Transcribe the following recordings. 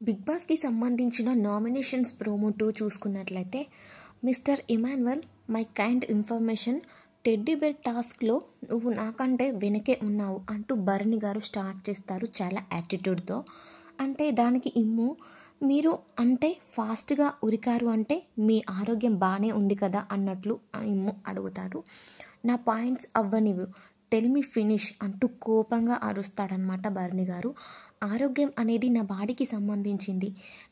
Big బాస్కి సంబంధించిన nominations promo 2 చూసుకున్నట్లయితే mister Emmanuel my kind information teddy bear టాస్క్లో నువ్వు నాకంటే వెనకే ఉన్నావు అంటూ భరణి గారు స్టార్ట్ చేస్తారు చాలా యాటిట్యూడ్తో. అంటే దానికి ఇమ్ము మీరు అంటే ఫాస్ట్గా ఉరికారు అంటే మీ ఆరోగ్యం బాగానే ఉంది కదా అన్నట్లు ఇమ్ము అడుగుతాడు. నా పాయింట్స్ అవ్వనివ్వు టెల్ మీ ఫినిష్ అంటూ కోపంగా అరుస్తాడనమాట భరణి గారు. ఆరోగ్యం అనేది నా బాడీకి సంబంధించింది,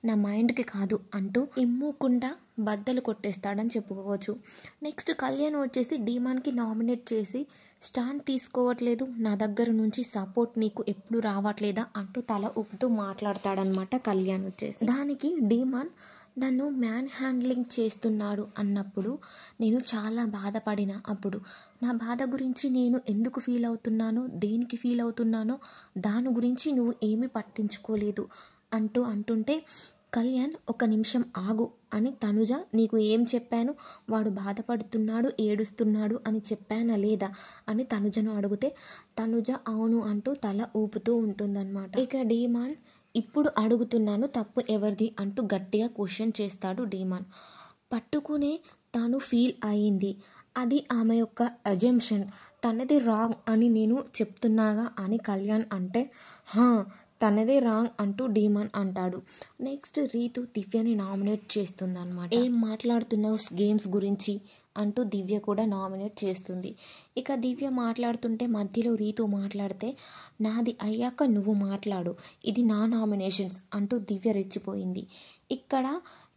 నా మైండ్కి కాదు అంటూ ఇమ్ముకుండా బద్దలు కొట్టేస్తాడని చెప్పుకోవచ్చు. నెక్స్ట్ కళ్యాణ్ వచ్చేసి డీమాన్కి నామినేట్ చేసి స్టాండ్ తీసుకోవట్లేదు, నా దగ్గర నుంచి సపోర్ట్ నీకు ఎప్పుడు రావట్లేదా అంటూ తల ఊపుతూ మాట్లాడతాడనమాట కళ్యాణ్ వచ్చేసి. దానికి డీమాన్ నన్ను మ్యాన్ హ్యాండ్లింగ్ చేస్తున్నాడు అన్నప్పుడు నేను చాలా బాధపడిన. అప్పుడు నా బాధ గురించి నేను ఎందుకు ఫీల్ అవుతున్నానో, దేనికి ఫీల్ అవుతున్నానో దాని గురించి నువ్వు ఏమీ పట్టించుకోలేదు అంటుంటే కళ్యాణ్ ఒక నిమిషం ఆగు అని తనుజ నీకు ఏం చెప్పాను, వాడు బాధపడుతున్నాడు ఏడుస్తున్నాడు అని చెప్పానా లేదా అని తనుజను అడిగితే తనుజ అవును అంటూ తల ఊపుతూ ఉంటుందన్నమాట. ఇక డీమాన్ ఇప్పుడు అడుగుతున్నాను తప్పు ఎవరిది అంటూ గట్టిగా క్వశ్చన్ చేస్తాడు డీమాన్. పట్టుకునే తాను ఫీల్ అయ్యింది, అది ఆమె యొక్క అజంప్షన్, తనది రాంగ్ అని నేను చెప్తున్నాగా అని కళ్యాణ్ అంటే తనదే రాంగ్ అంటూ డీమాన్ అంటాడు. నెక్స్ట్ రీతు దివ్యని నామినేట్ చేస్తుందన్నమాట. ఏం మాట్లాడుతున్నావు గేమ్స్ గురించి అంటూ దివ్య కూడా నామినేట్ చేస్తుంది. ఇక దివ్య మాట్లాడుతుంటే మధ్యలో రీతు మాట్లాడితే నాది అయ్యాక నువ్వు మాట్లాడు, ఇది నా నామినేషన్స్ అంటూ దివ్య రెచ్చిపోయింది. ఇక్కడ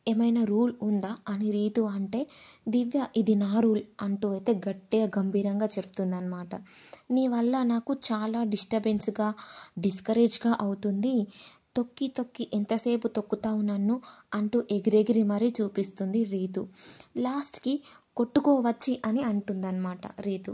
ఏమైనా రూల్ ఉందా అని రీతు అంటే దివ్య ఇది నా రూల్ అంటూ అయితే గట్టిగా గంభీరంగా చెప్తుందన్నమాట. నీ వల్ల నాకు చాలా డిస్టర్బెన్స్గా డిస్కరేజ్గా అవుతుంది, తొక్కి తొక్కి ఎంతసేపు తొక్కుతావు నన్ను అంటూ ఎగిరెగిరి మరీ చూపిస్తుంది రీతు. లాస్ట్కి కొట్టుకోవచ్చి అని అంటుందన్నమాట రీతు.